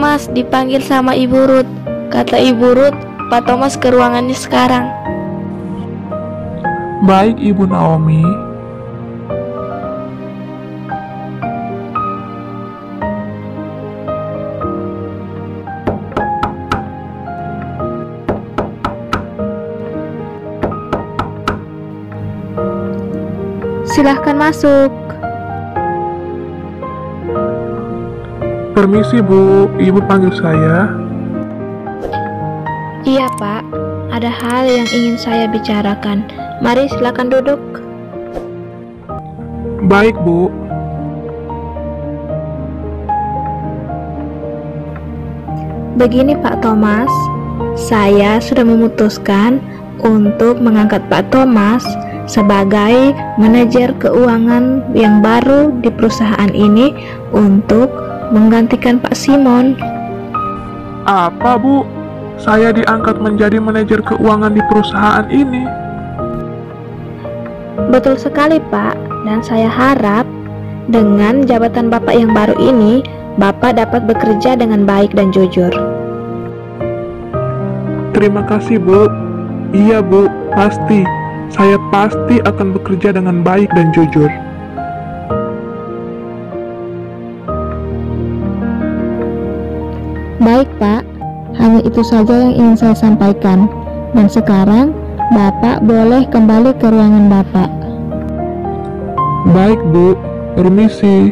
Thomas dipanggil sama Ibu Ruth. Kata Ibu Ruth, Pak Thomas ke ruangannya sekarang. Baik, Ibu Naomi. Silahkan masuk. Permisi, Bu. Ibu panggil saya. Iya, Pak. Ada hal yang ingin saya bicarakan. Mari silakan duduk. Baik, Bu. Begini Pak Thomas, saya sudah memutuskan untuk mengangkat Pak Thomas sebagai manajer keuangan yang baru di perusahaan ini untuk menggantikan Pak Simon. Apa, Bu? Saya diangkat menjadi manajer keuangan di perusahaan ini. Betul sekali Pak, dan saya harap dengan jabatan Bapak yang baru ini, Bapak dapat bekerja dengan baik dan jujur. Terima kasih, Bu. Iya, Bu, pasti. Saya pasti akan bekerja dengan baik dan jujur. Baik Pak, hanya itu saja yang ingin saya sampaikan. Dan sekarang, Bapak boleh kembali ke ruangan Bapak. Baik, Bu. Permisi.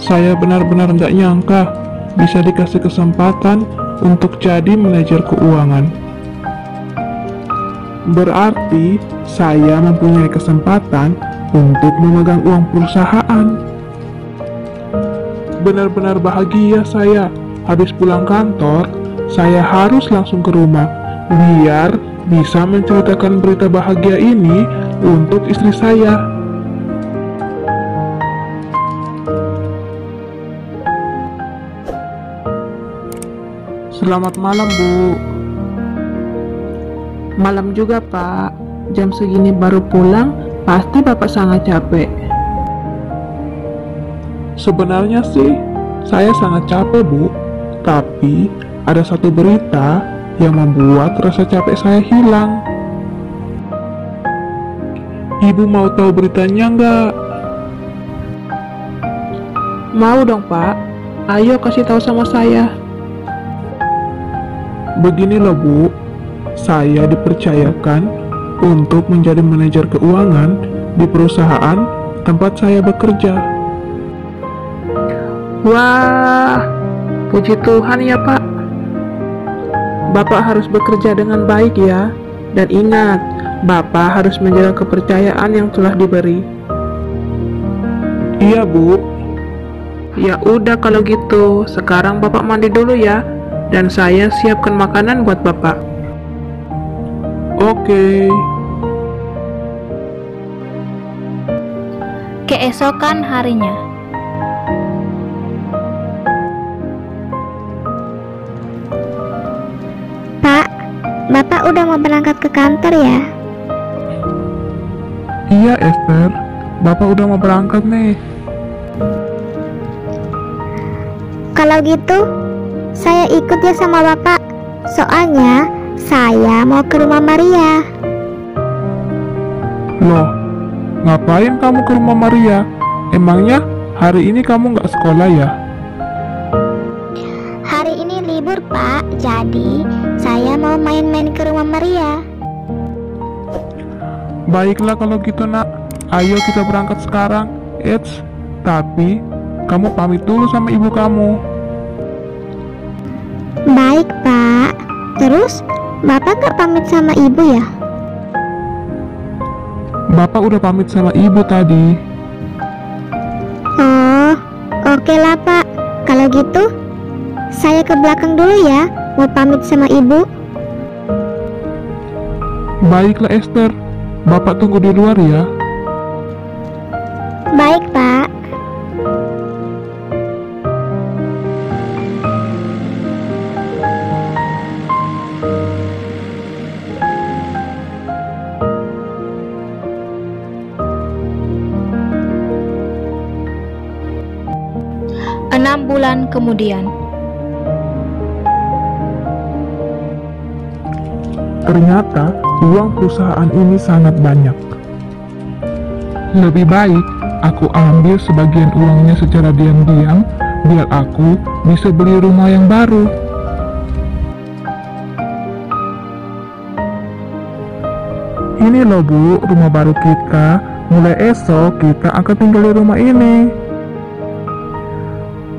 Saya benar-benar nggak nyangka bisa dikasih kesempatan untuk jadi manajer keuangan. Berarti saya mempunyai kesempatan untuk memegang uang perusahaan. Benar-benar bahagia saya. Habis pulang kantor, saya harus langsung ke rumah biar bisa menceritakan berita bahagia ini untuk istri saya. Selamat malam, Bu. Malam juga, Pak. Jam segini baru pulang, pasti Bapak sangat capek. Sebenarnya sih, saya sangat capek, Bu. Tapi, ada satu berita yang membuat rasa capek saya hilang. Ibu mau tahu beritanya nggak? Mau dong, Pak. Ayo kasih tahu sama saya. Begini loh, Bu. Saya dipercayakan untuk menjadi manajer keuangan di perusahaan tempat saya bekerja. Wah, puji Tuhan ya, Pak. Bapak harus bekerja dengan baik ya. Dan ingat, Bapak harus menjaga kepercayaan yang telah diberi. Iya, Bu. Ya udah kalau gitu, sekarang Bapak mandi dulu ya. Dan saya siapkan makanan buat Bapak. Oke. Keesokan harinya. Pak, Bapak udah mau berangkat ke kantor ya? Iya, Esther. Bapak udah mau berangkat nih. Kalau gitu, saya ikut ya sama Bapak. Soalnya, saya mau ke rumah Maria. Loh, ngapain kamu ke rumah Maria? Emangnya hari ini kamu nggak sekolah ya? Hari ini libur, Pak. Jadi, saya mau main-main ke rumah Maria. Baiklah kalau gitu, Nak. Ayo kita berangkat sekarang. Eits, tapi kamu pamit dulu sama ibu kamu. Baik, Pak. Terus, Bapak gak pamit sama Ibu ya? Bapak udah pamit sama ibu tadi. Oh, oke lah, Pak. Kalau gitu, saya ke belakang dulu ya. Mau pamit sama Ibu. Baiklah, Esther. Bapak tunggu di luar ya. Baik, Pak. bulan kemudian. Ternyata uang perusahaan ini sangat banyak. Lebih baik aku ambil sebagian uangnya secara diam-diam, biar aku bisa beli rumah yang baru. Ini loh Bu, rumah baru kita. Mulai esok kita akan tinggal di rumah ini.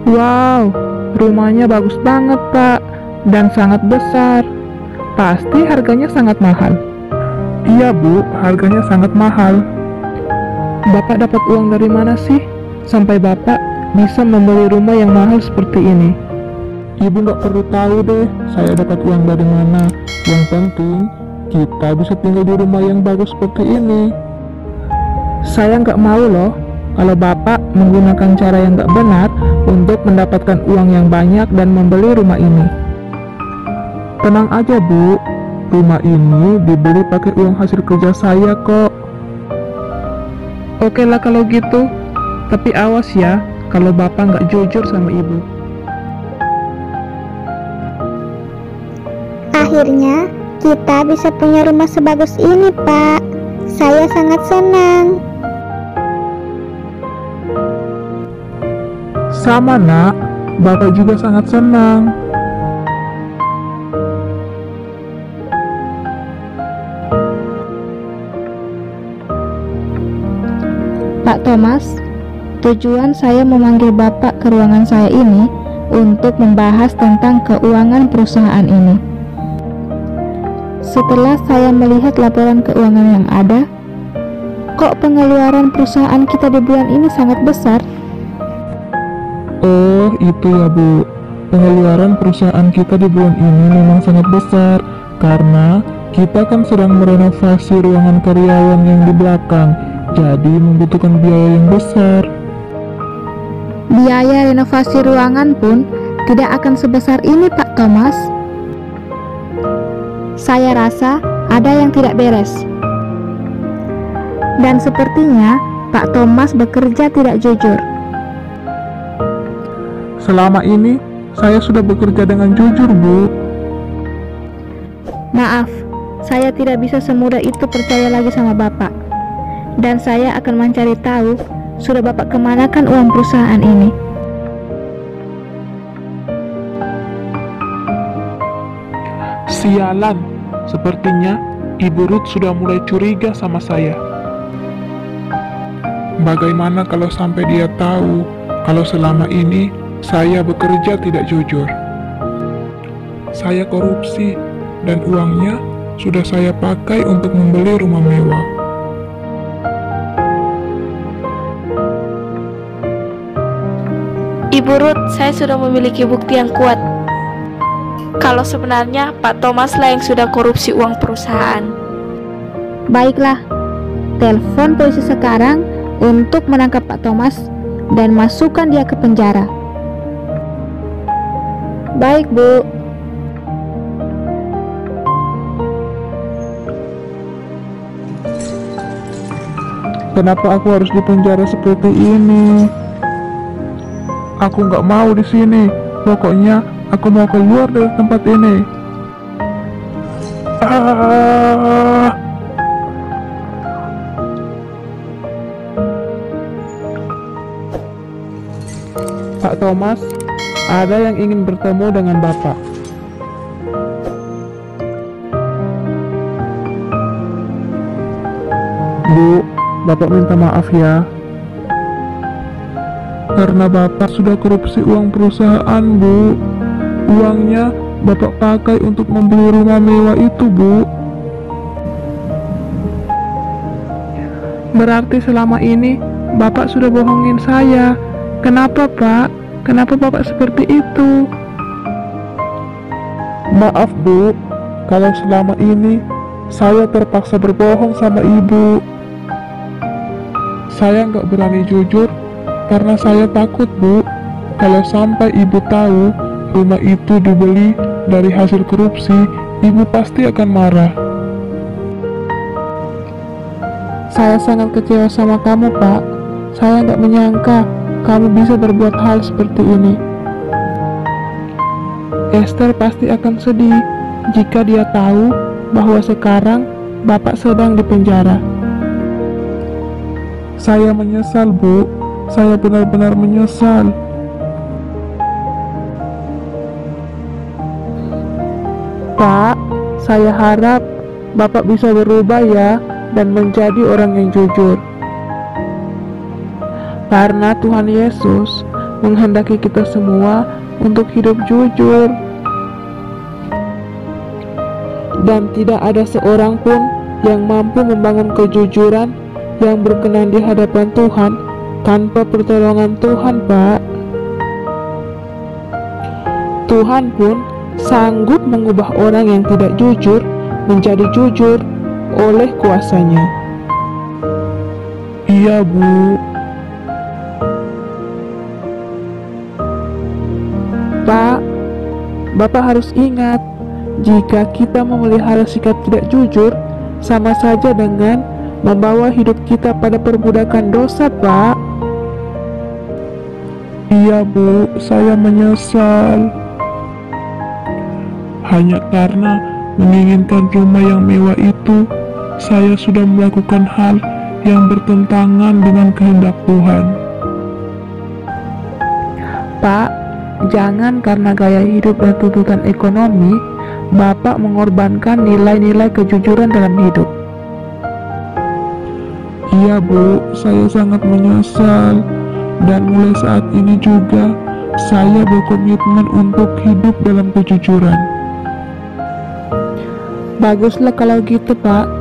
Wow, rumahnya bagus banget Pak, dan sangat besar. Pasti harganya sangat mahal. Iya Bu, harganya sangat mahal. Bapak dapat uang dari mana sih? Sampai Bapak bisa membeli rumah yang mahal seperti ini. Ibu nggak perlu tahu deh, saya dapat uang dari mana. Yang penting, kita bisa tinggal di rumah yang bagus seperti ini. Saya nggak mau loh, kalau Bapak menggunakan cara yang nggak benar untuk mendapatkan uang yang banyak dan membeli rumah ini. Tenang aja Bu, rumah ini dibeli pakai uang hasil kerja saya kok. Oke lah kalau gitu, tapi awas ya kalau Bapak nggak jujur sama Ibu. Akhirnya kita bisa punya rumah sebagus ini, Pak. Saya sangat senang. Sama Nak, Bapak juga sangat senang. Pak Thomas, tujuan saya memanggil Bapak ke ruangan saya ini untuk membahas tentang keuangan perusahaan ini. Setelah saya melihat laporan keuangan yang ada, kok pengeluaran perusahaan kita di bulan ini sangat besar? Oh, itu ya Bu. Pengeluaran perusahaan kita di bulan ini memang sangat besar karena kita kan sedang merenovasi ruangan karyawan yang di belakang. Jadi membutuhkan biaya yang besar. Biaya renovasi ruangan pun tidak akan sebesar ini, Pak Thomas. Saya rasa ada yang tidak beres. Dan sepertinya Pak Thomas bekerja tidak jujur. Selama ini saya sudah bekerja dengan jujur, Bu. Maaf, saya tidak bisa semudah itu percaya lagi sama Bapak. Dan saya akan mencari tahu sudah Bapak kemanakan uang perusahaan ini. Sialan, sepertinya Ibu Ruth sudah mulai curiga sama saya. Bagaimana kalau sampai dia tahu kalau selama ini saya bekerja tidak jujur? Saya korupsi dan uangnya sudah saya pakai untuk membeli rumah mewah. Ibu Ruth, saya sudah memiliki bukti yang kuat kalau sebenarnya Pak Thomas lah yang sudah korupsi uang perusahaan. Baiklah, telepon polisi sekarang untuk menangkap Pak Thomas dan masukkan dia ke penjara. Baik, Bu. Kenapa aku harus dipenjara seperti ini? Aku nggak mau di sini. Pokoknya aku mau keluar dari tempat ini. Pak Thomas, ada yang ingin bertemu dengan Bapak. Bu, Bapak minta maaf ya. Karena Bapak sudah korupsi uang perusahaan, Bu. Uangnya Bapak pakai untuk membeli rumah mewah itu, Bu. Berarti selama ini Bapak sudah bohongin saya. Kenapa, Pak? Kenapa Bapak seperti itu? Maaf, Bu. Kalau selama ini saya terpaksa berbohong sama Ibu. Saya nggak berani jujur karena saya takut, Bu. Kalau sampai Ibu tahu rumah itu dibeli dari hasil korupsi, Ibu pasti akan marah. Saya sangat kecewa sama kamu, Pak. Saya nggak menyangka kamu bisa berbuat hal seperti ini. Esther pasti akan sedih jika dia tahu bahwa sekarang Bapak sedang di penjara. Saya menyesal, Bu. Saya benar-benar menyesal. Pak, saya harap Bapak bisa berubah ya dan menjadi orang yang jujur. Karena Tuhan Yesus menghendaki kita semua untuk hidup jujur. Dan tidak ada seorang pun yang mampu membangun kejujuran yang berkenan di hadapan Tuhan tanpa pertolongan Tuhan, Pak. Tuhan pun sanggup mengubah orang yang tidak jujur menjadi jujur oleh kuasanya. Iya, Bu. Pak, Bapak harus ingat, jika kita memelihara sikap tidak jujur, sama saja dengan membawa hidup kita pada perbudakan dosa, Pak. Iya, Bu. Saya menyesal. Hanya karena menginginkan rumah yang mewah itu, saya sudah melakukan hal yang bertentangan dengan kehendak Tuhan. Pak, jangan karena gaya hidup dan tuntutan ekonomi, Bapak mengorbankan nilai-nilai kejujuran dalam hidup. Iya, Bu. Saya sangat menyesal. Dan mulai saat ini juga, saya berkomitmen untuk hidup dalam kejujuran. Baguslah kalau gitu, Pak.